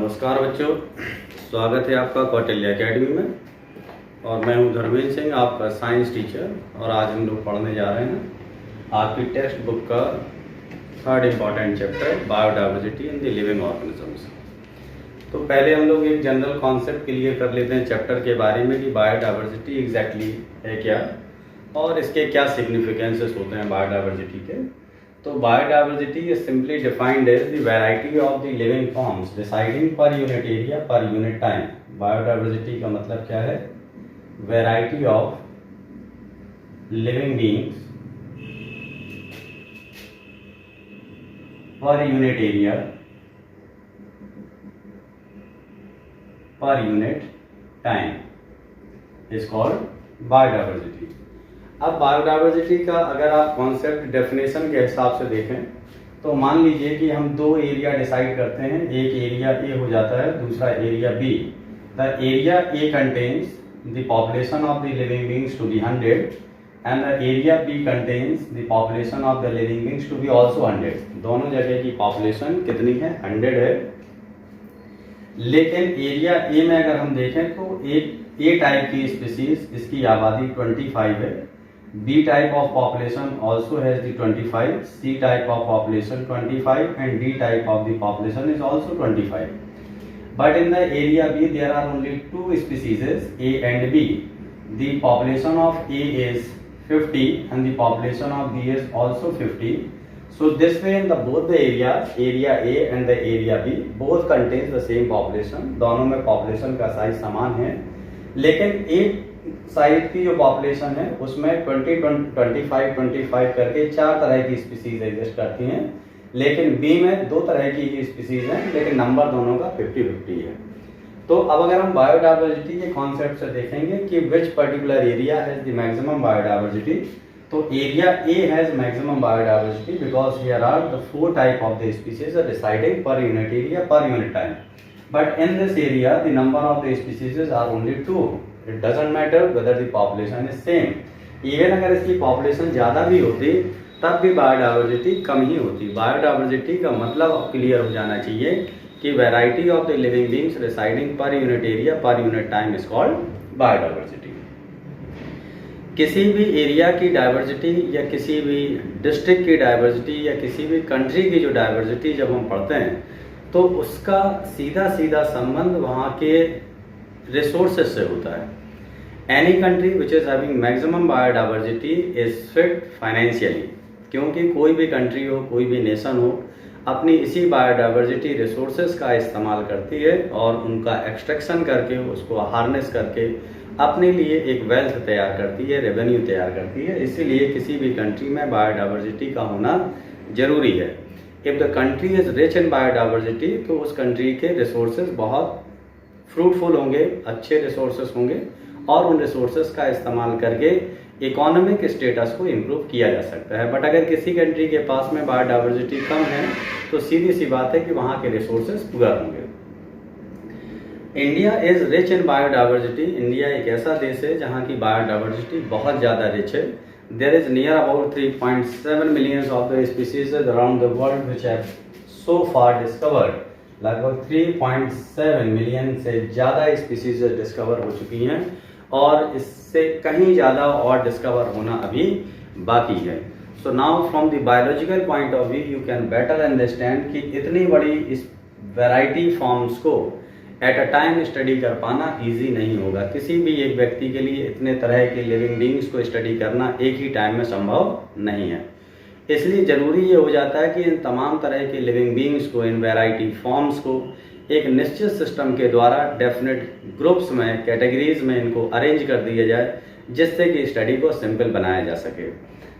नमस्कार बच्चों, स्वागत है आपका कौटिल्य एकेडमी में। और मैं हूं धर्मेंद्र सिंह, आपका साइंस टीचर। और आज हम लोग पढ़ने जा रहे हैं आपकी टेक्स्ट बुक का third important chapter, biodiversity in the living organisms. तो पहले हम लोग एक जनरल कॉन्सेप्ट क्लियर कर लेते हैं चैप्टर के बारे में कि बायोडाइवर्सिटी एग्जैक्टली है क्या और इसके क्या सिग्निफिकेंसेस होते हैं बायोडाइवर्सिटी के। तो biodiversity is simply defined as the variety of the living forms residing per unit area per unit time। Biodiversity का मतलब क्या है? वैरायटी ऑफ लिविंग बीइंग्स पर unit area per unit time is called biodiversity. अब biodiversity का अगर आप concept definition के हिसाब से देखें तो मान लीजिए कि हम दो एरिया डिसाइड करते हैं, एक एरिया ए हो जाता है, दूसरा area B. The area A contains the population of the living beings to be 100 and the area B contains the population of the living beings to be also 100। दोनों जगह की पॉपुलेशन कितनी है? 100 है। लेकिन एरिया ए में अगर हम देखें तो एक ए टाइप की स्पीसीज, इसकी आबादी 25 है। B type of population also has the 25, C type of population 25 and D type of the population is also 25. But in the area B there are only two species, A and B. The population of A is 50 and the population of B is also 50. So this way in the both the areas, area A and the area B, both contains the same population. दोनों में population का size समान है, लेकिन एक side की जो population है उसमें 20, 25, 25 करके चार तरह की स्पीसीज एग्जिस्ट करती हैं। लेकिन बी में दो तरह की ही स्पीसीज हैं, लेकिन नंबर दोनों का 50-50 है। तो अब अगर हम बायोडाइवर्सिटी के कॉन्सेप्ट से देखेंगे कि which particular area has the maximum biodiversity, तो area A has maximum biodiversity because here are the 4 type of the species residing per unit area per unit time. But in this area the number of the species are only 2। It doesn't matter whether the population is same. Even अगर इसकी population ज़्यादा भी होती तब भी biodiversity कम ही होती। Biodiversity का मतलब अब क्लियर हो जाना चाहिए कि variety of the living beings residing per unit area per unit time is called biodiversity. किसी भी एरिया की डाइवर्सिटी या किसी भी डिस्ट्रिक्ट की डाइवर्सिटी या किसी भी कंट्री की जो डाइवर्सिटी जब हम पढ़ते हैं तो उसका सीधा सीधा संबंध वहाँ के रिसोर्सेज से होता है। Any country which is having maximum biodiversity is fit financially, क्योंकि कोई भी कंट्री हो, कोई भी नेशन हो, अपनी इसी बायोडाइवर्सिटी रिसोर्सेज का इस्तेमाल करती है और उनका एक्सट्रैक्शन करके, उसको हार्नेस करके अपने लिए एक वेल्थ तैयार करती है, रेवेन्यू तैयार करती है। इसीलिए किसी भी कंट्री में बायोडाइवर्सिटी का होना जरूरी है। If the country is rich in biodiversity तो उस कंट्री के रिसोर्सेज बहुत फ्रूटफुल होंगे, अच्छे रिसोर्सेस होंगे और उन रिसोर्सेस का इस्तेमाल करके इकोनॉमिक स्टेटस को इम्प्रूव किया जा सकता है। बट अगर किसी कंट्री के पास में बायोडाइवर्सिटी कम है तो सीधी सी बात है कि वहाँ के रिसोर्सेस पुअर होंगे। India is rich in biodiversity. India एक ऐसा देश है जहाँ की बायोडाइवर्सिटी बहुत ज़्यादा रिच है। There is near about 3.7 million of the species around the world which have so far discovered. लगभग 3.7 मिलियन से ज़्यादा स्पीसीज डिस्कवर हो चुकी हैं और इससे कहीं ज़्यादा और डिस्कवर होना अभी बाकी है। So now from the biological point of view you can better understand कि इतनी बड़ी इस वैरायटी फॉर्म्स को एट अ टाइम स्टडी कर पाना इजी नहीं होगा। किसी भी एक व्यक्ति के लिए इतने तरह के लिविंग बीइंग्स को स्टडी करना एक ही टाइम में संभव नहीं है। इसलिए ज़रूरी ये हो जाता है कि इन तमाम तरह के लिविंग बीइंग्स को, इन वैरायटी फॉर्म्स को एक निश्चित सिस्टम के द्वारा डेफिनेट ग्रुप्स में, कैटेगरीज में इनको अरेंज कर दिया जाए जिससे कि स्टडी को सिंपल बनाया जा सके।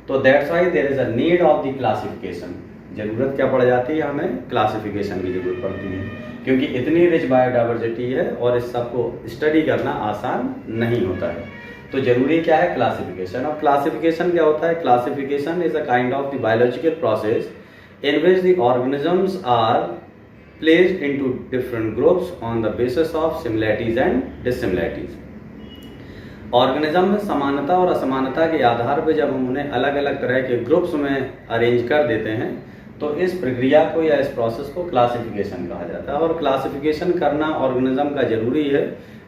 तो that's why there is a need of the classification. ज़रूरत क्या पड़ जाती है? हमें क्लासिफिकेशन की ज़रूरत पड़ती है, क्योंकि इतनी रिच बायोडाइवर्सिटी है और इस सबको स्टडी करना आसान नहीं होता है। तो जरूरी क्या है? क्लासिफिकेशन। और क्लासिफिकेशन क्या होता है? Classification is a kind of the biological process in which the organisms are placed into different groups on the basis of similarities and dissimilarities. Organism में समानता और असमानता के आधार पर जब हम उन्हें अलग अलग तरह के ग्रुप्स में अरेंज कर देते हैं तो इस प्रक्रिया को या इस प्रोसेस को क्लासिफिकेशन कहा जाता है। और क्लासिफिकेशन करना ऑर्गेनिज्म का जरूरी है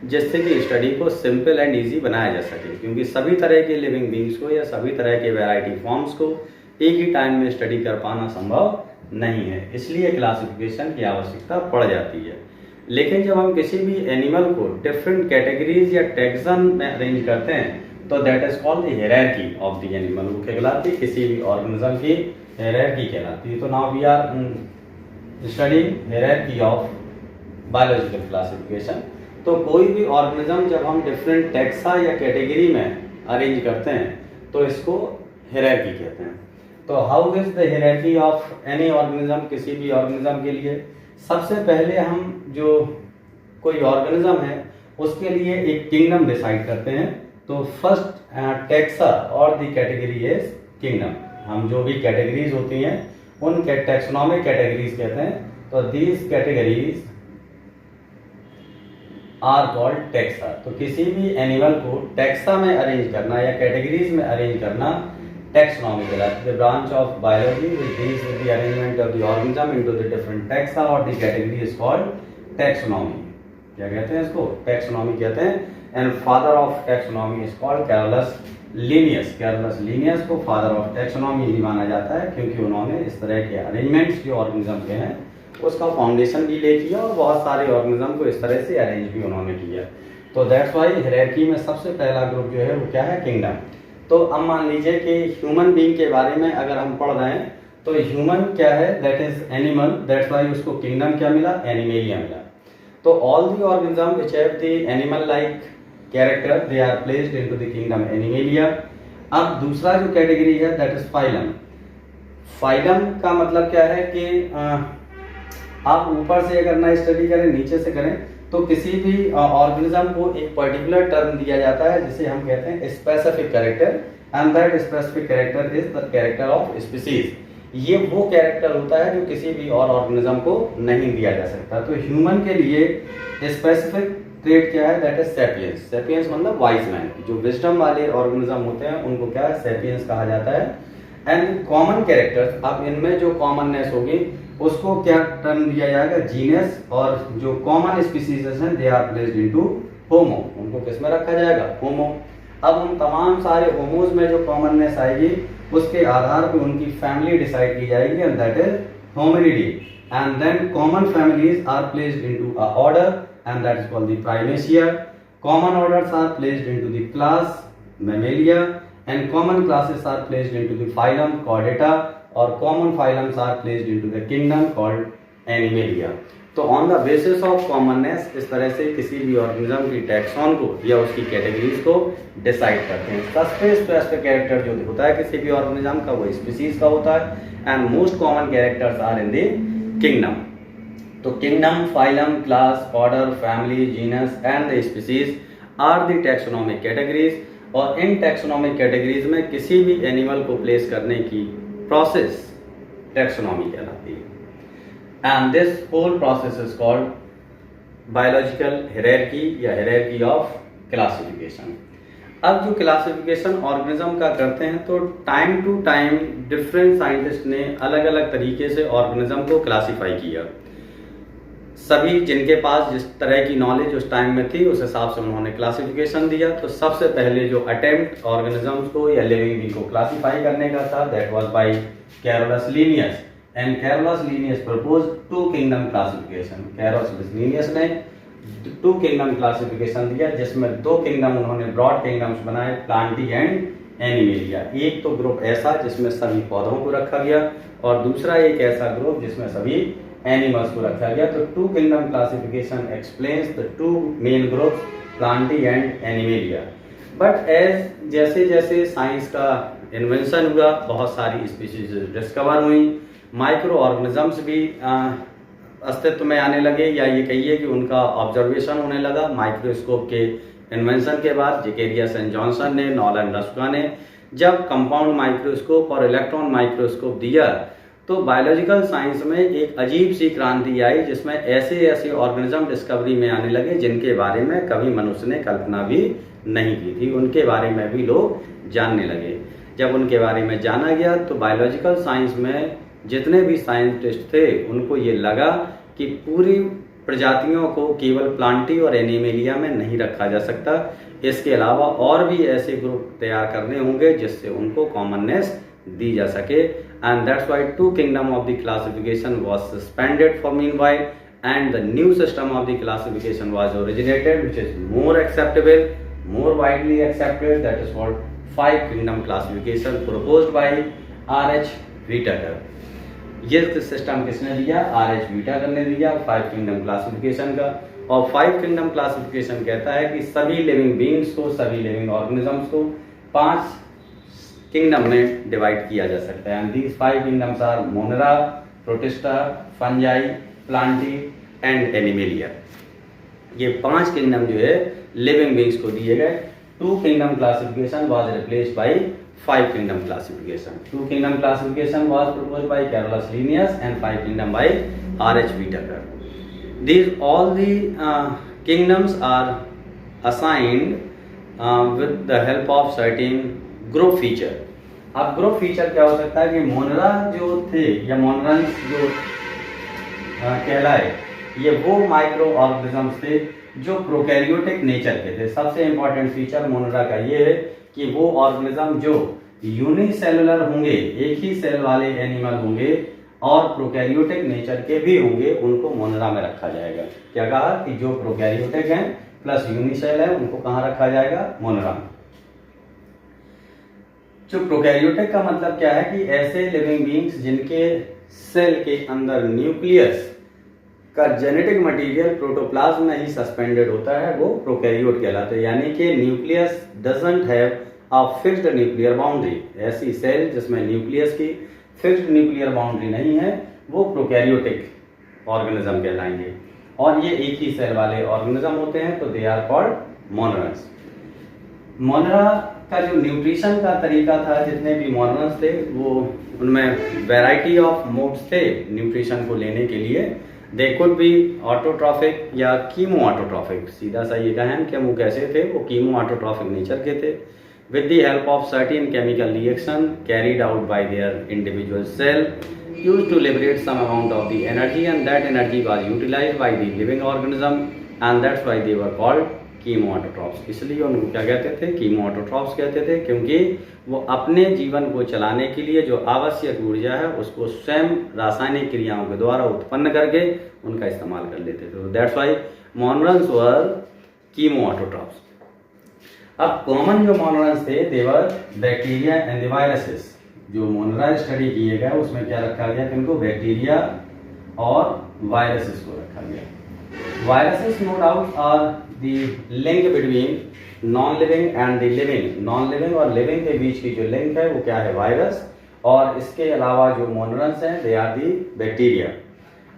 जिससे कि स्टडी को सिंपल एंड इजी बनाया जा सके, क्योंकि सभी तरह के लिविंग बींग्स को या सभी तरह के वैरायटी फॉर्म्स को एक ही टाइम में स्टडी कर पाना संभव नहीं है, इसलिए क्लासिफिकेशन की आवश्यकता पड़ जाती है। लेकिन जब हम किसी भी एनिमल को डिफरेंट कैटेगरीज या टैक्सन में अरेंज करते हैं तो that is called the hierarchy of the animal. वो कहलाती है किसी भी ऑर्गेनिज्म की हायरार्की कहलाती है। तो now we are studying hierarchy of biological classification. तो कोई भी ऑर्गेनिज्म जब हम डिफरेंट टैक्सा या कैटेगरी में अरेंज करते हैं तो इसको हायरार्की कहते हैं। तो how is the hierarchy of any organism, किसी भी ऑर्गेनिज्म के लिए सबसे पहले हम जो कोई ऑर्गेनिज्म है उसके लिए एक किंगडम डिसाइड करते हैं। तो फर्स्ट टैक्सा और द कैटेगरी इज किंगडम। हम जो भी कैटेगरीज होती हैं उन टैक्सोनॉमिक कैटेगरीज कहते हैं। तो these categories are called taxa. तो किसी भी एनिमल को टैक्सा में अरेंज करना या कैटेगरीज में अरेंज करना टैक्सोनॉमी कहलाती है। The branch of biology which deals with the arrangement of the organism into the different taxa और the category is called taxonomy. क्या कहते हैं इसको? टैक्सोनॉमी कहते हैं। And father of taxonomy is called Carolus Linnaeus. Carolus Linnaeus को father of taxonomy भी माना जाता है क्योंकि उन्होंने इस तरह के अरेंजमेंट्स जो ऑर्गेनिज्म के हैं उसका फाउंडेशन भी ले किया और बहुत सारे ऑर्गेनिज्म को इस तरह से अरेंज भी उन्होंने किया। तो दैट्स वाई हायरार्की में सबसे पहला ग्रुप जो है वो क्या है? किंगडम। तो अब मान लीजिए कि ह्यूमन बीइंग के बारे में अगर हम पढ़ रहे हैं तो ह्यूमन क्या है? That is animal. That's why उसको किंगडम क्या मिला? एनिमेलिया मिला। तो all the organism which have the animal like character they are placed into the kingdom Animalia. अब दूसरा जो कैटेगरी है दैट इज फाइलम। फाइलम का मतलब क्या है कि आप ऊपर से अगर ना स्टडी करें नीचे से करें तो किसी भी ऑर्गेनिज्म को एक पर्टिकुलर टर्म दिया जाता है जिसे हम कहते हैं specific character, and that specific character is the character of species. ये वो कैरेक्टर होता है जो किसी भी और ऑर्गेनिज्म को नहीं दिया जा सकता। तो ह्यूमन के लिए स्पेसिफिक ट्रेट क्या है? That is sapiens. सेपियंस मतलब वाइज मैन। जो विजडम वाले ऑर्गेनिज्म होते हैं उनको क्या है? सेपियंस कहा जाता है। एंड कॉमन कैरेक्टर्स, अब इनमें जो कॉमननेस होगी उसको क्या टर्म दिया जाएगा? जीनस। और जो कॉमन स्पीसीज हैं दे आर प्लेस्ड इनटू होमो। उनको किस में रखा जाएगा? होमो। अब उन तमाम सारे होमोज में जो कॉमननेस आएगी उसके आधार पर उनकी फैमिली डिसाइड की जाएगी and that is Hominidae. And then common families are placed into a order and that is called the Primates. Common orders are placed into the class Mammalia and common classes are placed into the phylum Chordata और common phylums are placed into the kingdom called Animalia. तो on the basis of commonness इस तरह से किसी भी organism की taxon को या उसकी कैटेगरीज को डिसाइड करते हैं। सबसे स्पेसिफिक कैरेक्टर जो होता है किसी भी ऑर्गेनिज्म का वो स्पीसीज का होता है and most common characters are in the kingdom. तो kingdom, phylum, class, order, family, genus and the species are the taxonomic categories. और इन टैक्सोनॉमिक कैटेगरीज में किसी भी एनिमल को प्लेस करने की प्रोसेस टैक्सोनॉमी कहलाती है। And this whole process is called biological hierarchy या हायरार्की ऑफ क्लासिफिकेशन। अब जो क्लासिफिकेशन ऑर्गेनिज्म का करते हैं तो time to time different scientist ने अलग अलग तरीके से ऑर्गेनिज्म को क्लासिफाई किया। सभी जिनके पास जिस तरह की नॉलेज उस टाइम में थी उस हिसाब से उन्होंने क्लासिफिकेशन दिया। तो सबसे पहले जो अटेम्प्ट ऑर्गेनिजम्स को या लिविंग बीइंग को क्लासिफाई करने का था that was by Carolus Linnaeus and Carolus Linnaeus propose two kingdom classification. Carolus Linnaeus ने टू किंगडम क्लासिफिकेशन दिया जिसमें दो किंगडम उन्होंने ब्रॉड किंगडम्स बनाए, प्लांटी एंड एनिमेलिया। एक तो ग्रुप ऐसा जिसमें सभी पौधों को रखा गया और दूसरा एक ऐसा ग्रुप जिसमें सभी एनिमल्स को रखा गया। तो two kingdom classification explains the two main groups Plantae and Animalia. But as जैसे जैसे साइंस का इन्वेंशन हुआ बहुत सारी स्पीशीज डिस्कवर हुई, माइक्रो ऑर्गेनिजम्स भी अस्तित्व में आने लगे या ये कहिए कि उनका ऑब्जर्वेशन होने लगा माइक्रोस्कोप के इन्वेंशन के बाद। जेकेरियस एंड जॉनसन ने, नॉलन रस्का ने जब कंपाउंड माइक्रोस्कोप और इलेक्ट्रॉन माइक्रोस्कोप दिया तो बायोलॉजिकल साइंस में एक अजीब सी क्रांति आई जिसमें ऐसे ऐसे ऑर्गेनिज्म डिस्कवरी में आने लगे जिनके बारे में कभी मनुष्य ने कल्पना भी नहीं की थी। उनके बारे में भी लोग जानने लगे। जब उनके बारे में जाना गया तो बायोलॉजिकल साइंस में जितने भी साइंटिस्ट थे उनको ये लगा कि पूरी प्रजातियों को केवल प्लांटी और एनिमेलिया में नहीं रखा जा सकता, इसके अलावा और भी ऐसे ग्रुप तैयार करने होंगे जिससे उनको कॉमननेस दी जा सके। And that's why two kingdom of the classification was suspended for meanwhile and the new system of the classification was originated, which is more acceptable, more widely accepted, that is called five kingdom classification proposed by R.H. Whittaker। ये system किसने दिया? R.H. Whittaker ने दिया five kingdom classification का। और five kingdom classification कहता है कि सभी लिविंग बींग्स को, सभी लिविंग ऑर्गेनिजम्स को 5 किंगडम में डिवाइड किया जा सकता है। And these 5 kingdoms are Monera, Protista, Fungi, Plantae and Animalia. ये 5 किंगडम जो है लिविंग बींग्स को दिए गए। 2 kingdom classification was replaced by 5 kingdom classification. 2 kingdom classification was proposed by Carolus Linnaeus and 5 kingdom by R.H. Whittaker। These all the kingdoms are assigned with the help of certain group feature। अब group feature क्या हो सकता है कि Monera जो थे या मोनरन्स जो कहलाए, ये वो माइक्रो ऑर्गेनिजम्स थे जो प्रोकैरियोटिक नेचर के थे। सबसे इंपॉर्टेंट फीचर मोनेरा का ये है कि वो ऑर्गेनिज्म जो यूनिसेलुलर होंगे, एक ही सेल वाले एनिमल होंगे और प्रोकैरियोटिक नेचर के भी होंगे, उनको मोनेरा में रखा जाएगा। क्या कहा कि जो प्रोकैरियोटिक हैं प्लस यूनिसेल है उनको कहाँ रखा जाएगा? मोनेरा में। जो प्रोकैरियोटिक का मतलब क्या है कि ऐसे लिविंग बींग्स जिनके सेल के अंदर न्यूक्लियस का जेनेटिक मटेरियल प्रोटोप्लाज्म में ही सस्पेंडेड होता है, वो प्रोकैरियोट कहलाते हैं। यानी कि nucleus doesn't have a fixed nuclear boundary. ऐसी सेल जिसमें न्यूक्लियस की फिक्स्ड न्यूक्लियर बाउंड्री नहीं है वो प्रोकैरियोटिक ऑर्गेनिज्म कहलाएंगे। और ये एक ही सेल वाले ऑर्गेनिज्म होते हैं, तो they are called monerans. Monera का जो न्यूट्रिशन का तरीका था, जितने भी मोनेरन्स थे वो उनमें वैरायटी ऑफ मोड्स थे न्यूट्रिशन को लेने के लिए। दे कुड बी ऑटोट्रॉफिक या कीमो ऑटोट्रॉफिक। सीधा सा ये कहें कि वो कैसे थे, वो कीमो ऑटोट्रॉफिक नेचर के थे। With the help of certain chemical reaction carried out by their individual cell used to liberate some amount of the energy, and that energy was utilized by the living organism, and that's why they were called कीमोऑटोट्रॉप्स। इसलिए उनको क्या कहते थे? कीमोऑटोट्रॉप्स कहते थे, क्योंकि वो अपने जीवन को चलाने के लिए जो आवश्यक ऊर्जा है उसको स्वयं रासायनिक क्रियाओं के द्वारा उत्पन्न करके उनका इस्तेमाल कर लेते थे। तो दैट्स व्हाई मोनेरन्स वर कीमोऑटोट्रॉप्स। अब कॉमन जो मोनेरन्स थे दे वर बैक्टीरिया एंड द वायरसेस। जो मोनेरा स्टडी किए गए उसमें क्या रखा गया कि इनको बैक्टीरिया और वायरसेस को रखा गया। Viruses no doubt are the link between non living and the living. Non living और लिविंग के बीच की जो लिंक है वो क्या है? वायरस। और इसके अलावा जो मोनेरन्स हैं दे आर दी बैक्टीरिया।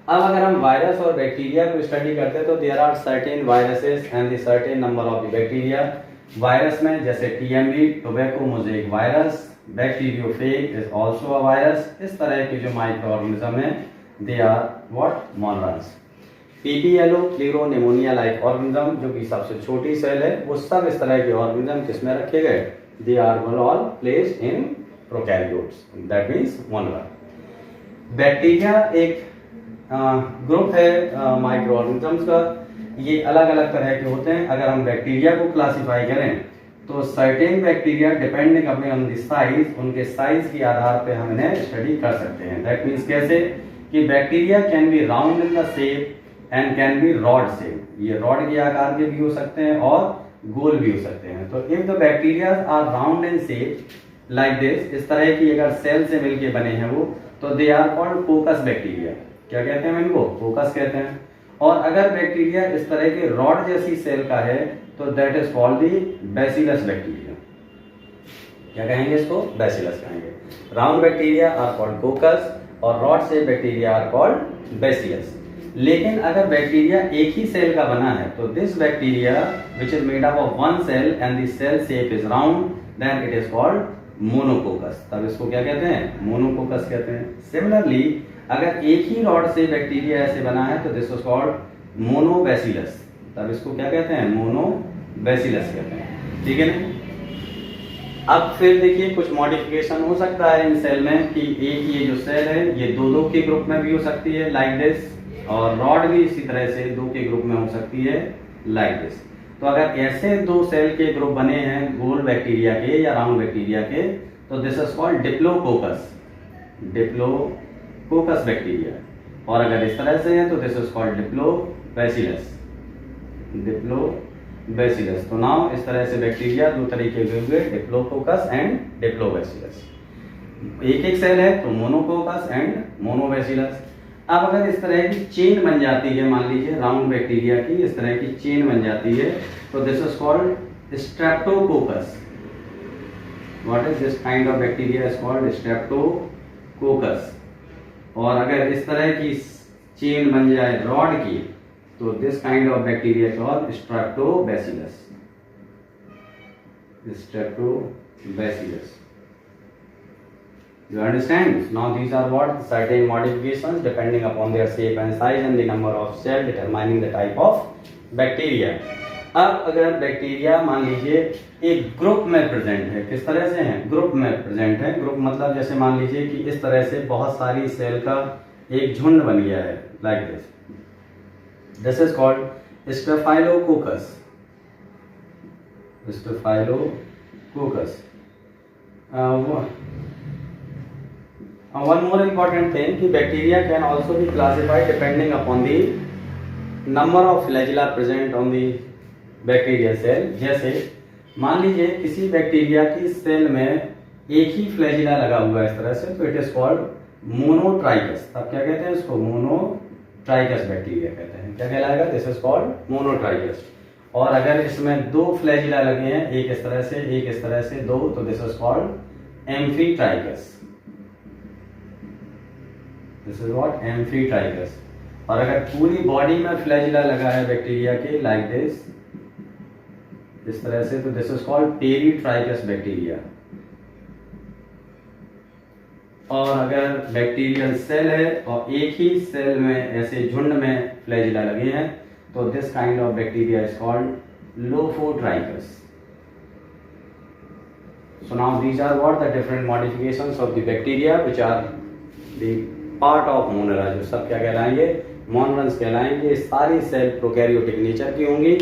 अब अगर हम वायरस और बैक्टीरिया को स्टडी करते हैं तो there are certain viruses and the certain number of the bacteria. Virus में जैसे TMV tobacco mosaic virus, bacteriophage is also a virus. इस तरह के जो माइक्रो ऑर्गेनिज्म हैं they are what? Monerans. PPLO pleuropneumonia like organism जो कि सबसे छोटी सेल है, वो सब इस तरह के ऑर्गेनिज्म किसमें रखे गए? They are all placed in prokaryotes, that means Monera. Bacteria एक ग्रुप है माइक्रो ऑर्गेनिजम्स का। ये अलग अलग तरह के होते हैं। अगर हम बैक्टीरिया को क्लासिफाई करें तो certain bacteria depending upon the size, उनके साइज के आधार पे हम इन्हें स्टडी कर सकते हैं। दैट मींस कैसे कि bacteria can be round in the shape and can be rod shape. ये रॉड के आकार के भी हो सकते हैं और गोल भी हो सकते हैं। तो if the bacteria are round in shape like this, इस तरह की अगर सेल से मिलके बने हैं वो, तो they are called coccus bacteria. क्या कहते हैं इनको? कोकस कहते हैं। और अगर बैक्टीरिया इस तरह के रॉड जैसी सेल का है तो that is called the bacillus bacteria. क्या कहेंगे इसको? बैसिलस कहेंगे। Round bacteria are called coccus और rod shape bacteria are called bacillus. लेकिन अगर बैक्टीरिया एक ही सेल का बना है तो this bacteria which is made up of one cell and the cell shape is round, then it is called monococcus. तब इसको क्या कहते हैं? मोनोकोकस कहते हैं। सिमिलरली अगर एक ही रॉड से बैक्टीरिया ऐसे बना है तो दिस इज कॉल्ड मोनोबैसिलस। तब इसको क्या कहते हैं? मोनोबैसिलस कहते हैं। ठीक है ना? अब फिर देखिए कुछ मॉडिफिकेशन हो सकता है इन सेल में कि एक ये जो सेल है ये दो के ग्रुप में भी हो सकती है लाइक दिस, और रॉड भी इसी तरह से 2 के ग्रुप में हो सकती है लाइक दिस। तो अगर ऐसे 2 सेल के ग्रुप बने हैं गोल बैक्टीरिया के या राउंड बैक्टीरिया के, तो this is called diplococcus, diplococcus bacteria. और अगर इस तरह से है तो दिस इज कॉल्ड डिप्लोबैसिलस, डिप्लोबैसिलस। तो नाउ इस तरह से बैक्टीरिया 2 तरीके के हुए, डिप्लोकोकस एंड डिप्लोबैसिलस। एक सेल है तो मोनोकोकस एंड मोनोबैसिलस। अब अगर इस तरह की चेन बन जाती है, मान लीजिए राउंड बैक्टीरिया की इस तरह की चेन बन जाती है, तो this is called Streptococcus. What is this kind of bacteria is called Streptococcus. और अगर इस तरह की चेन बन जाए रॉड की, तो this kind of bacteria called streptobacillus, streptobacillus. You understand? Now these are what certain modifications depending upon their shape and size and the number of cell determining the type of bacteria. अब अगर bacteria मान लीजिए एक group में present है, किस तरह से है? ग्रुप में प्रेजेंट है। ग्रुप मतलब जैसे मान लीजिए कि इस तरह से बहुत सारी सेल का एक झुंड बन गया है like this. This is called staphylococcus, staphylococcus. One more important thing कि bacteria can also be classified depending upon the number of flagella present on the bacterial cell। जैसे मान लीजिए किसी बैक्टीरिया की सेल में एक ही फ्लैजिला लगा हुआ है इस तरह से, तो इट इज कॉल्ड मोनोट्राइकस। अब क्या कहते हैं इसको? मोनोट्राइकस बैक्टीरिया कहते हैं। क्या कहलाएगा? This is called monotrichous. और अगर इसमें 2 फ्लैजिला लगे हैं, एक इस तरह से एक इस तरह से 2, तो this is called amphitrichous, this is what? Amphitrichous. और अगर पूरी बॉडी में फ्लैजिला लगा है बैक्टीरिया के लाइक दिस, इस तरह से, तो this is called peritrichous bacteria. और अगर बैक्टीरियल सेल है और एक ही सेल में ऐसे झुंड में फ्लैजिला लगे हैं, तो this kind of bacteria is called lophotrichous. So now these are what the different modifications of the bacteria which are the part of monera, जो सब क्या कहलाएंगे? मोनरन्स कहलाएंगे। सारी सेल प्रोकैरियोटिक नेचर की होंगी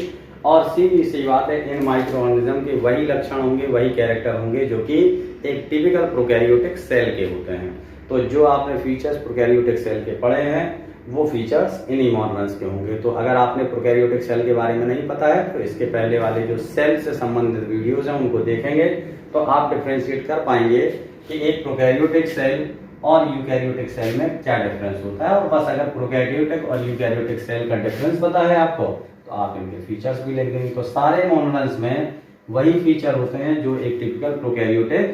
और सीधी सी बात है इन माइक्रो ऑर्गेनिज्म के वही लक्षण होंगे, वही कैरेक्टर होंगे जो कि एक टिपिकल प्रोकैरियोटिक सेल के होते हैं। तो जो आपने फीचर्स प्रोकैरियोटिक सेल के पढ़े हैं वो फीचर्स इन्हीं मोनरन्स के होंगे। तो अगर आपने प्रोकैरियोटिक सेल के बारे में नहीं पता है तो इसके पहले वाले जो सेल से संबंधित वीडियोज हैं उनको देखेंगे तो आप डिफ्रेंशिएट कर पाएंगे कि एक प्रोकैरियोटिक सेल और यूकैरियोटिक सेल में क्या डिफरेंस होता है। और बस अगर प्रोकैरियोटिक और यूकैरियोटिक सेल का डिफरेंस पता है आपको तो आप इनके फीचर्स भी लिख देंगे। तो सारे मोनरन्स में वही फीचर होते हैं जो एक टिपिकल प्रोकैरियोटिक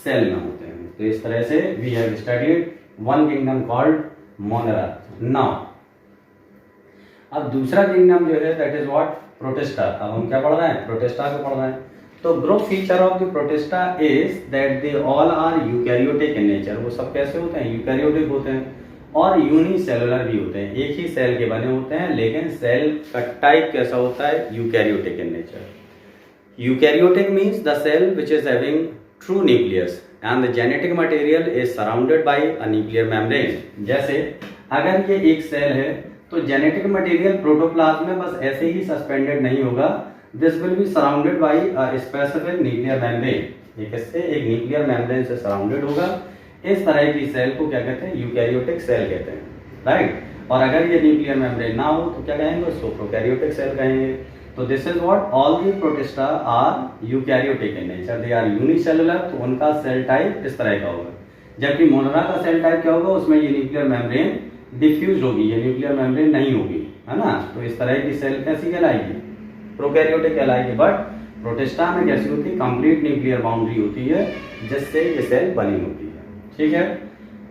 सेल में होते हैं। तो इस तरह से we have studied one kingdom called Monera. Now अब दूसरा किंगडम जो है दैट इज व्हाट? प्रोटिस्टा। अब हम क्या पढ़ रहे हैं? प्रोटिस्टा को पढ़ रहे हैं। तो group feature of the Protista is that they all are eukaryotic in nature. वो सब कैसे होते हैं? यूकैरियोटिक होते हैं और यूनिसेलुलर भी होते हैं, एक ही सेल के बने होते हैं, लेकिन सेल का टाइप कैसा होता है? Eukaryotic in nature. Eukaryotic means the cell which is having true nucleus and the genetic material is surrounded by a nuclear membrane. जैसे अगर ये एक सेल है तो जेनेटिक मटेरियल प्रोटोप्लाज्म में बस ऐसे ही सस्पेंडेड नहीं होगा, this will be surrounded by a specific nuclear membrane. एक इससे एक न्यूक्लियर मेम्ब्रेन से सराउंडेड होगा। इस तरह की सेल को क्या कहते हैं? यूकैरियोटिक सेल कहते हैं, राइट। और अगर ये न्यूक्लियर मेम्ब्रेन ना हो तो क्या कहेंगे? उसको प्रोकैरियोटिक सेल कहेंगे। तो this is what? All the Protista are eukaryotic in nature, they are unicellular. तो उनका सेल टाइप इस तरह का होगा। जबकि मोनेरा का सेल टाइप क्या होगा? उसमें ये न्यूक्लियर मेम्ब्रेन डिफ्यूज होगी, ये न्यूक्लियर मेम्ब्रेन नहीं होगी, है ना। तो इस तरह की सेल कैसी कहलाएगी? प्रोकैरियोटिक कहलाएगी। बट प्रोटिस्टा में कैसी होती है? कंप्लीट न्यूक्लियर बाउंड्री होती है जिससे ये सेल बनी होती है, ठीक है।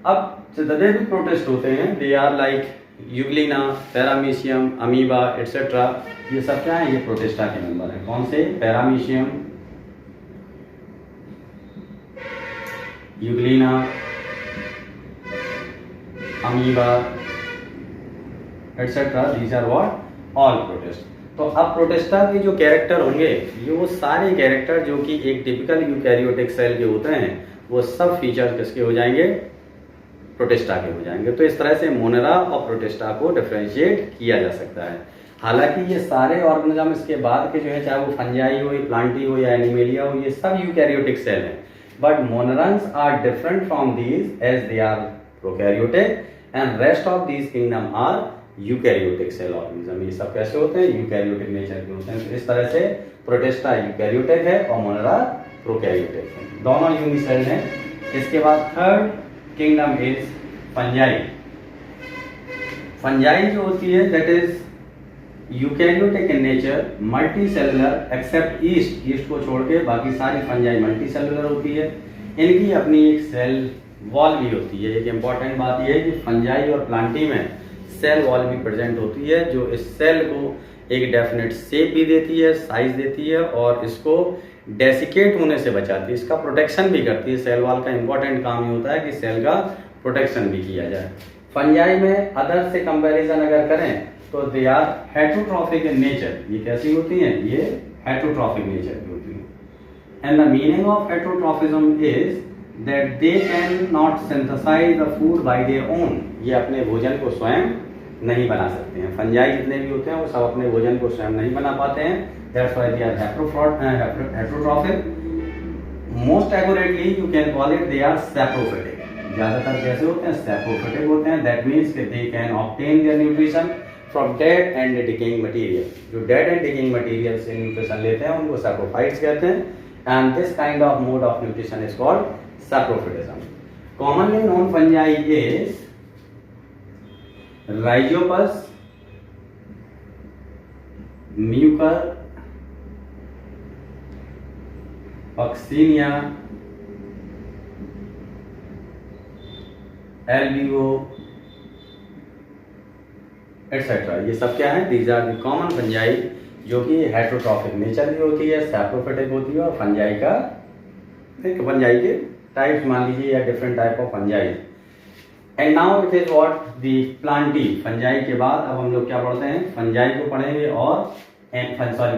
अब जितने भी प्रोटिस्ट होते हैं they are like Euglena, Paramecium, amoeba etcetera, ये सब क्या है? ये प्रोटिस्टा के मेंबर है। कौन से? Paramecium, Euglena, amoeba etcetera, these are what? All protist. तो अब प्रोटिस्टा के जो कैरेक्टर होंगे ये वो सारे कैरेक्टर जो कि एक टिपिकल यूकैरियोटिक सेल के होते हैं वो सब फीचर किसके हो जाएंगे, प्रोटिस्टा के हो जाएंगे। तो इस तरह से मोनेरा और प्रोटिस्टा को डिफरेंशिएट किया जा सकता है। हालांकि ये सारे ऑर्गेनिज्म इसके बाद के जो है, चाहे वो फंजाई हो, प्लांटी हो या एनिमेलिया हो, ये सब यूकैरियोटिक सेल हैं। But monerans are different from these as they are prokaryotic and rest of these kingdom are eukaryotic cell organism. ये सब कैसे होते हैं, यूकैरियोटिक नेचर के होते हैं। तो इस तरह से प्रोटिस्टा यूकैरियोटिक है और मोनेरा प्रोकैरियोटिक है, दोनों यूनिसेल हैं। इसके बाद third kingdom is Fungi. Fungi जो होती है that is eukaryotic in nature, multi cellular except yeast, yeast को छोड़ के बाकी सारी फंजाई मल्टी सेलुलर होती है। इनकी अपनी एक सेल वॉल भी होती है। एक इंपॉर्टेंट बात यह है कि फंजाई और प्लांटी में सेल वॉल भी प्रेजेंट होती है जो इस सेल को एक डेफिनेट शेप भी देती है, साइज देती है और इसको डेसिकेट होने से बचाती है, इसका प्रोटेक्शन भी करती है। सेल वॉल का इंपॉर्टेंट काम ये होता है कि सेल का प्रोटेक्शन भी किया जाए। फंजाई में अदर से कंपैरिजन अगर करें तो they are heterotrophic in nature. ये कैसी होती हैं, ये हेटरोट्रॉफिक नेचर की होती हैं। And the meaning of heterotrophism is that they can not synthesize the food by their own. ये अपने भोजन को स्वयं नहीं बना सकते हैं। फंजाई जितने भी होते हैं वो सब अपने भोजन को स्वयं नहीं बना पाते हैं। That's why they are heterotrophic. Most accurately you can call it they are saprophytic. ज्यादातर कैसे होते हैं, सैप्रोफिटिक होते हैं। दैट मीन्स कि they can obtain their nutrition from dead and decaying material. जो डेड एंड डिकेइंग मटेरियल से nutrition लेते हैं उनको सैप्रोफाइट्स कहते हैं। And this kind of mode of nutrition is called saprophytism. Commonly known fungi is Rhizopus, Mucor, Coccinia, Albio, etc. ये सब क्या है, these are the common fungi जो कि हेटरोट्रॉफिक नेचर की होती है, सैप्रोफिटिक होती है और फंजाई का फंजाई के टाइप्स मान लीजिए या different type of fungi. And now it is what the Plantae. Fungi के बाद अब हम लोग क्या पढ़ते हैं, फंजाई को पढ़ेंगे और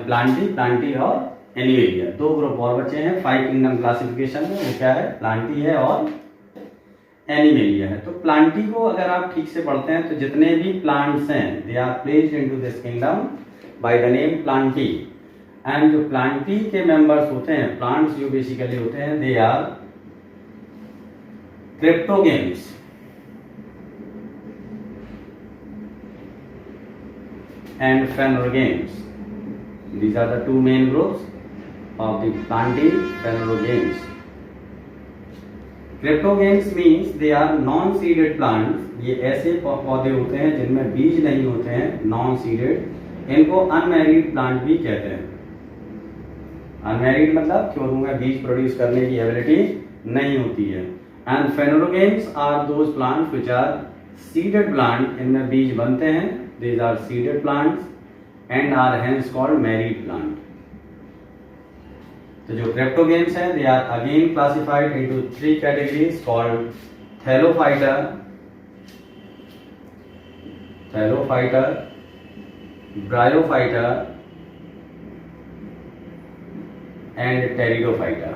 प्लांटी और एनिमेलिया। दो ग्रुप और बचे हैं 5 किंगडम क्लासिफिकेशन में, वो क्या है, प्लांटी है और एनिमेलिया है। तो प्लांटी को अगर आप ठीक से पढ़ते हैं तो जितने भी प्लांट्स हैं they are placed into this kingdom by the name Plantae. And जो प्लांटी के मेंबर्स होते हैं, प्लांट्स जो बेसिकली होते हैं, they are cryptogams and phanerogames. These are the two main groups of the plantae phanerogames. Cryptogames means they are non-seeded plants. ये ऐसे पौधे होते हैं जिनमें बीज नहीं होते हैं, non-seeded। इनको unmarried plant भी कहते हैं। Unmarried मतलब क्यों दूंगा, बीज प्रोड्यूस करने की एबिलिटी नहीं होती है। And phanerogames are those plants which are seeded plant, इनमें बीज बनते हैं। These are seeded plants and are hence called married plant. तो जो क्रिप्टोगेम्स हैं they are again classified into 3 categories called thallophyta, bryophyta and pteridophyta।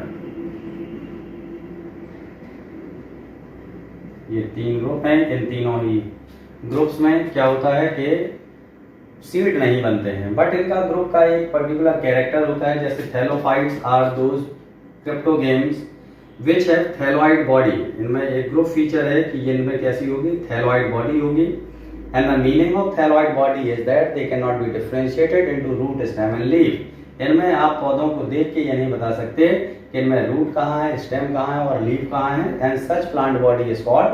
ये 3 group हैं। इन तीनों ही ग्रुप्स में क्या होता है कि सीड नहीं बनते हैं, बट इनका ग्रुप का एक पर्टिकुलर कैरेक्टर होता है। जैसे thallophytes are those cryptogams which have thalloid body. इनमें एक ग्रुप फीचर है कि ये इनमें कैसी होगी, थैलोइड बॉडी होगी। And the meaning of thalloid body is that they can not be differentiated into root, stem and leaf. इनमें आप पौधों को देख के ये नहीं बता सकते कि इनमें रूट कहाँ है, स्टेम कहाँ है और लीफ कहाँ है। And such plant body is called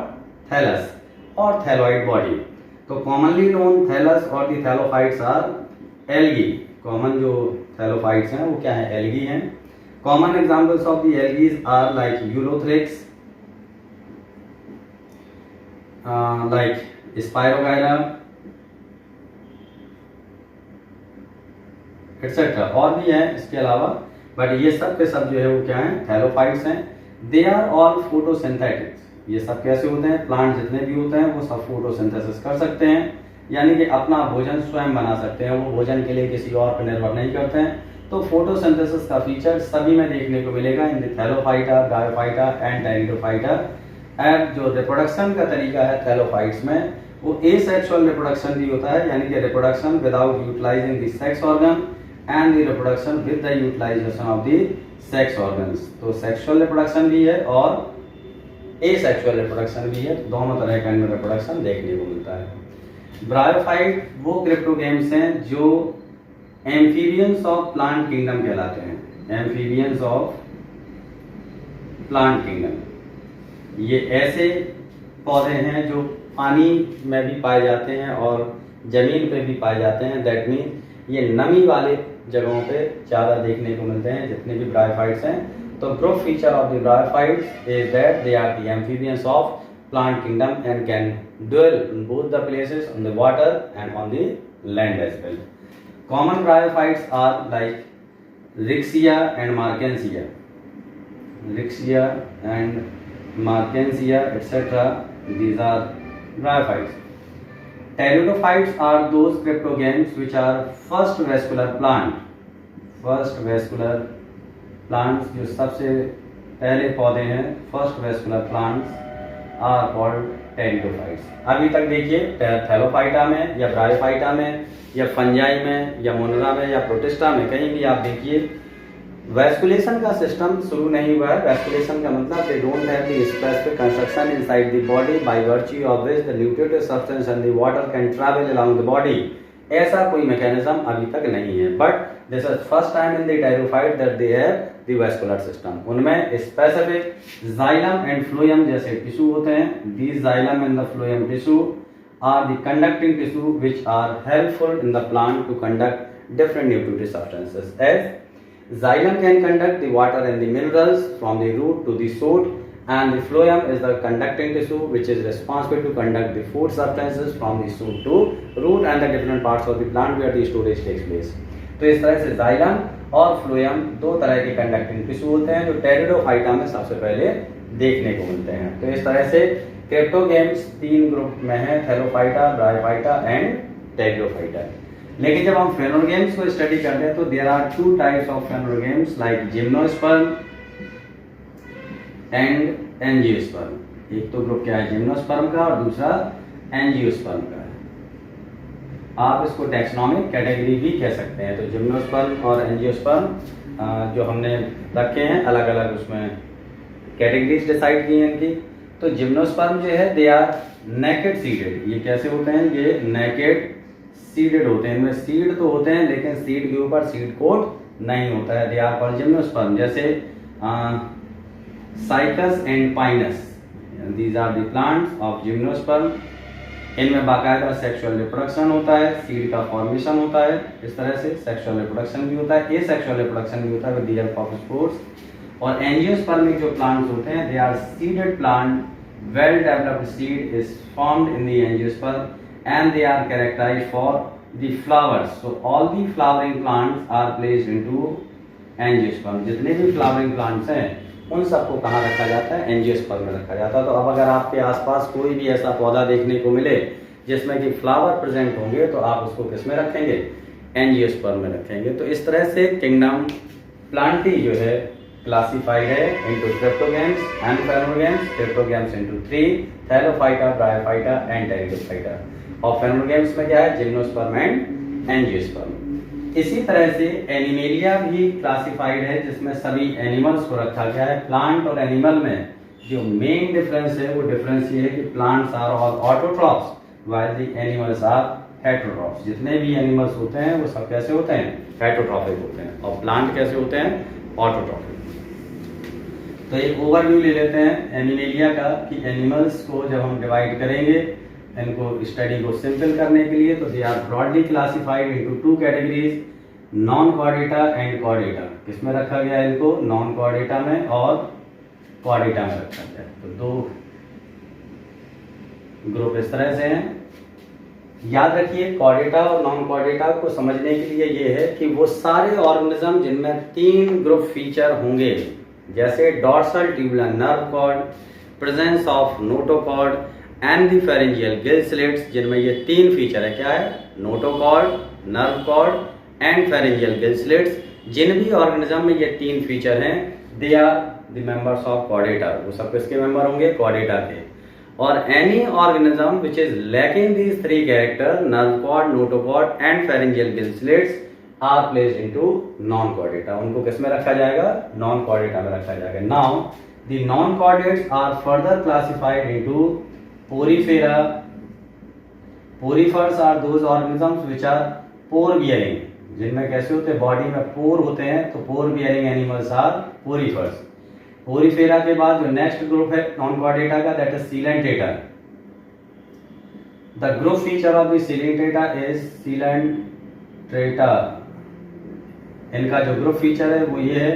thallus और थैलोइड बॉडी। तो कॉमनली नोन थैलस और the thallophytes are algae. Common जो थैलोफाइट्स हैं वो क्या है, एल्गी हैं। Common examples of the algaes are like Ulothrix, like Spirogyra etcetera, और भी है इसके अलावा। बट ये सब के सब जो है वो क्या है, थैलोफाइट्स हैं। They are all photosynthetics. ये सब कैसे होते हैं, प्लांट जितने भी होते हैं वो सब फोटोसिंथेसिस कर सकते हैं। यानी कि अपना भोजन स्वयं बना सकते हैं, वो भोजन के लिए किसी और पर निर्भर नहीं करते हैं। तो फोटोसिंथेसिस का फीचर सभी में देखने को मिलेगा in the Thallophyta, Bryophyta and pteridophyta. And जो रिप्रोडक्शन का तरीका है थैलोफाइट्स में, वो एसेक्सुअल रिप्रोडक्शन भी होता है, यानी कि reproduction without utilising the sex organ and the reproduction with the utilisation of the sex organs. तो सेक्सुअल रिप्रोडक्शन भी है और एसेक्सुअल रिप्रोडक्शन भी है, दोनों तरह का इनमें रिप्रोडक्शन देखने को मिलता है। ब्रायोफाइट वो क्रिप्टोगेम्स हैं जो एम्फीबियंस ऑफ प्लांट किंगडम कहलाते हैं। एम्फीबियंस ऑफ प्लांट किंगडम ये ऐसे पौधे हैं जो पानी में भी पाए जाते हैं और जमीन पे भी पाए जाते हैं। दैट मीन ये नमी वाले जगहों पे ज़्यादा देखने को मिलते हैं जितने भी ब्रायोफाइट्स हैं। तो group feature of the bryophytes is that they are the amphibians of plant kingdom and can dwell in both the places on the water and on the land as well. Common bryophytes are like Rixia and Markensia. Rixia and Markensia, etc. These are bryophytes. Pteridophytes are those cryptogames which are first vascular plant. First vascular plants जो सबसे पहले पौधे हैं, first vascular plants are called pteridophytes. अभी तक देखिए Thallophyta में या ब्रायोफाइटा में या फंजाई में या मोनरा में या प्रोटिस्टा में कहीं भी आप देखिए वैस्कुलेशन का सिस्टम शुरू नहीं हुआ है। वैस्कुलेशन का मतलब they don't have the specific construction inside the body by virtue of which the nutritive substance and the water can travel along the body. ऐसा कोई मैकेनिज्म अभी तक नहीं है, but this is first time in the pteridophyte that they have the vascular system. उनमें specific xylem and phloem जैसे tissue होते हैं। These xylem and the phloem tissue are the conducting tissue which are helpful in the plant to conduct different nutritive substances. As xylem can conduct the water and the minerals from the root to the shoot, and the phloem is the conducting tissue which is responsible to conduct the food substances from the shoot to root and the different parts of the plant where the storage takes place. तो इस तरह से xylem और phloem दो तरह के conducting tissue होते हैं जो टेरिडोफाइटा में सबसे पहले देखने को मिलते हैं। तो इस तरह से क्रिप्टोगेम्स तीन ग्रुप में है, थैलोफाइटा, ब्रायोफाइटा एंड टेरिडोफाइटा। लेकिन जब हम फेनोगेम्स को स्टडी करते हैं तो there are two types of phanerogams like gymnosperm and angiosperm. एक तो ग्रुप क्या है जिम्नोस्पर्म का और दूसरा एंजियोस्पर्म का है। आप इसको टैक्सोनॉमिक कैटेगरी भी कह सकते हैं। तो जिम्नोस्पर्म और एंजियोस्पर्म जो हमने रखे हैं अलग अलग उसमें कैटेगरीज डिसाइड की हैं इनकी। तो जिम्नोस्पर्म जो है दे आर नेकेड सीडेड। ये कैसे होते हैं? ये नेकेड सीडेड होते हैं। इनमें सीड तो होते हैं लेकिन सीड के ऊपर सीड कोट नहीं होता है। They are called gymnosperm. जैसे Cycas and Pinus, these are the plants of gymnosperm. इनमें बाकायदा सेक्सुअल रिप्रोडक्शन होता है, सीड का फॉर्मेशन होता है, इस तरह से सेक्सुअल रिप्रोडक्शन भी होता है, एसेक्सुअल रिप्रोडक्शन भी होता है with the help of spores. और एंजियोस्पर्मिक जो प्लांट्स होते हैं they are seeded plant, well developed seed is formed in the angiosperm and they are characterised for the flowers. So all the flowering plants are placed into angiosperm. जितने भी flowering plants हैं उन सबको कहाँ रखा जाता है? एंजियोस्पर्म में रखा जाता है। तो अब अगर आपके आसपास कोई भी ऐसा पौधा देखने को मिले जिसमें कि फ्लावर प्रेजेंट होंगे तो आप उसको किस में रखेंगे? एंजियोस्पर्म में रखेंगे। तो इस तरह से किंगडम प्लांटी जो है क्लासिफाइड है into cryptogams and phanerogams. Cryptogams into 3, Thallophyta, Bryophyta and Pteridophyta. और फेनोगेम्स में क्या है? Gymnosperm and angiosperm. इसी तरह से एनिमेलिया भी क्लासिफाइड है जिसमें सभी एनिमल्स को रखा गया है। प्लांट और एनिमल में जो मेन डिफरेंस है वो डिफरेंस ये है कि plants are all autotrophs while the animals are heterotrophs. जितने भी एनिमल्स होते हैं वो सब कैसे होते हैं? हेटेरोट्रॉपिक होते हैं। और प्लांट कैसे होते हैं? ऑटोट्रॉपिक। तो एक ओवरव्यू ले लेते हैं एनिमेलिया का कि एनिमल्स को जब हम डिवाइड करेंगे इनको स्टडी को सिंपल करने के लिए, तो they are broadly classified into 2 categories, non Chordata and Chordata. किसमें रखा गया है इनको? नॉन कॉर्डेटा में और कॉर्डेटा में रखा गया है। तो 2 ग्रुप इस तरह से हैं। याद रखिए कॉर्डेटा और नॉन कॉर्डेटा को समझने के लिए ये है कि वो सारे ऑर्गेनिज्म जिनमें 3 ग्रुप फीचर होंगे, जैसे dorsal tubular nerve cord, presence of notochord and the pharyngeal gill slits, जिनमें ये तीन फीचर है। क्या है? Notochord, nerve cord and pharyngeal gill slits. जिन भी ऑर्गेनिज्म में ये तीन फीचर हैं, they are the members of Chordata. वो सब किसके मेंबर होंगे? कॉर्डेटा के। और any organism which is lacking these three character, nerve cord, notochord and pharyngeal gill slits, are placed into non Chordata. उनको किस में रखा जाएगा? नॉन कॉर्डेटा में रखा जाएगा। Now the non chordates are further classified into Porifera. Poriferans are those organisms which are pore bearing, जिनमें कैसे होते हैं? बॉडी में पोर होते हैं, तो pore bearing animals are poriferans. Porifera के बाद जो नेक्स्ट ग्रुप है नॉन कॉर्डेटा का, that is Coelenterata. The group feature of the Coelenterata is Coelenterata. इनका जो ग्रुप फीचर है वो ये है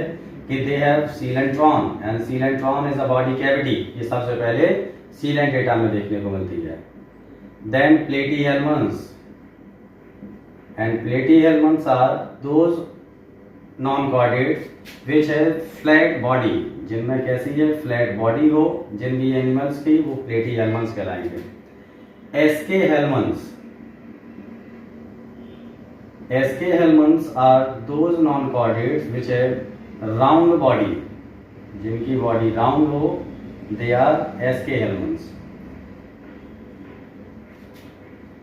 कि they have coelenteron and coelenteron is a body cavity. ये सबसे पहले सीलेंटेटा में देखने को मिलती है। Then Platyhelminthes, and Platyhelminthes are those non chordates which है फ्लैट बॉडी, जिनमें कैसी है? फ्लैट बॉडी हो जिन भी एनिमल्स की, वो प्लेटीहेल्मंस कहलाएंगे। एसके helminths, SK helminths are those non-chordates which have round body, जिनकी बॉडी राउंड हो, they are SK helminths.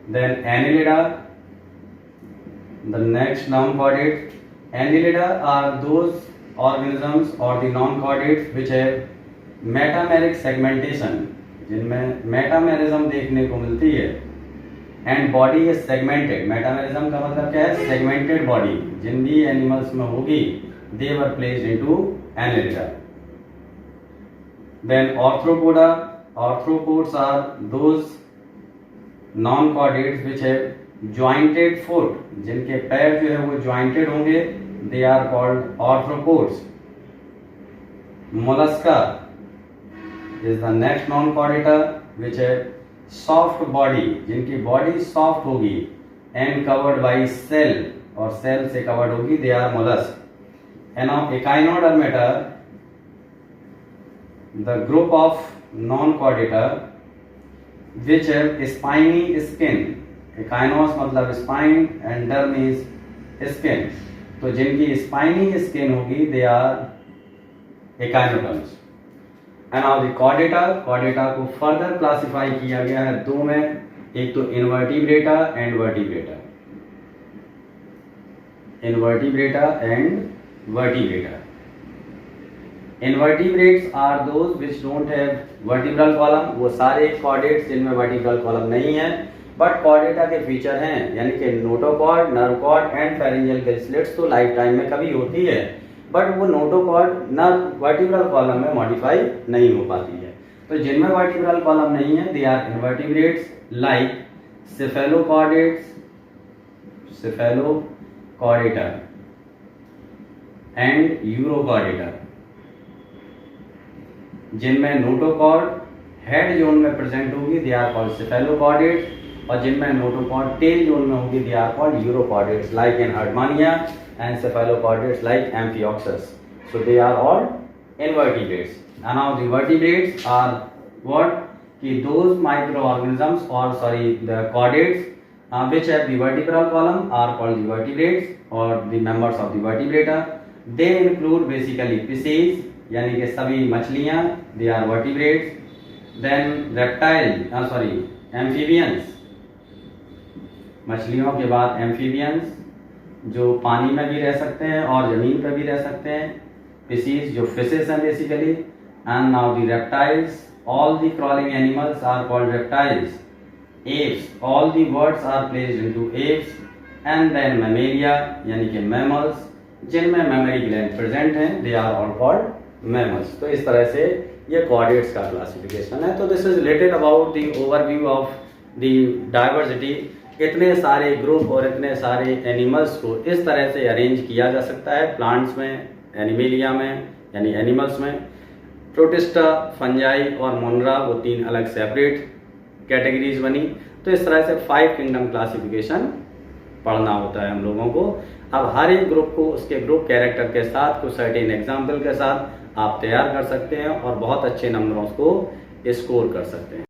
Then Annelida, the next non-chordate. Annelida are those organisms or the non-chordates which have metameric segmentation, जिनमें metamerism देखने को मिलती है। And body is segmented. Metamerism का मतलब क्या है? Segmented body. जिन भी एनिमल्स में होगी, they were placed into Annelida. Then Arthropoda. Arthropods are those non chordates which have jointed foot, जिनके पैर जो है वो ज्वाइंटेड होंगे, they are called arthropods. Mollusca is the next non Chordata which have soft body, जिनकी body soft होगी and covered by shell, और shell से कवर्ड होगी, they are mollusc. And now Echinodermata, the group of non Chordata which have spiny skin. एकाइनोस मतलब spine and derm is skin, तो जिनकी spiny skin होगी, they are echinoderms. And now the Chordata. Chordata को further classify किया गया है दो में, एक तो Invertebrata and Vertebrata. Invertebrata and Vertebrata. Invertebrates are those which don't have vertebral column. वो सारे कॉर्डेट्स जिनमें वर्टिब्रल कॉलम नहीं है, बट कॉर्डेटा के फीचर हैं, यानी कि notochord, nerve cord and pharyngeal gill slits तो लाइफ टाइम में कभी होती है, बट वो नोटोकॉर्ड नर्व वर्टिब्रल कॉलम में मॉडिफाई नहीं हो पाती है। तो जिनमें वर्टिब्रल कॉलम नहीं है, they are invertebrates like cephalochordates, Cephalochordata and Urochordata. जिनमें नोटोकॉर्ड हेड जोन में प्रेजेंट होगी, दे आर कॉल्ड सेफेलोकॉर्डेट्स, और जिनमें नोटोकॉर्ड टेल जोन में होगी, they are called urochordates like in Herdmania and cephalochordates like Amphioxus. So they are all invertebrates. And now the vertebrates are what? Ki those microorganisms or the chordates which have the vertebral column are called the vertebrates or the members of the vertebrata. They include basically fishes, यानी कि सभी मछलियाँ, they are vertebrates. Then amphibians. मछलियों के बाद amphibians जो पानी में भी रह सकते हैं और जमीन पर भी रह सकते हैं। फिशेस जो फिशेस हैं basically. And now the reptiles, all the crawling animals are called reptiles. Aves, all the birds are placed into Aves. And then Mammalia, यानी कि मैमल्स जिनमें मेमोरी ग्लैंड प्रेजेंट हैं, they are all called mammals. तो इस तरह से ये chordates का क्लासिफिकेशन है। तो this is related about the overview of the diversity. इतने सारे ग्रुप और इतने सारे एनिमल्स को इस तरह से अरेंज किया जा सकता है प्लांट्स में, एनिमेलिया में यानी एनिमल्स में। प्रोटिस्टा, फंजाई और मोनरा, वो तीन अलग सेपरेट कैटेगरीज बनी। तो इस तरह से 5 किंगडम क्लासिफिकेशन पढ़ना होता है हम लोगों को। अब हर एक ग्रुप को उसके ग्रुप कैरेक्टर के साथ, कुछ सर्टेन एग्जाम्पल के साथ आप तैयार कर सकते हैं और बहुत अच्छे नंबरों को स्कोर कर सकते हैं।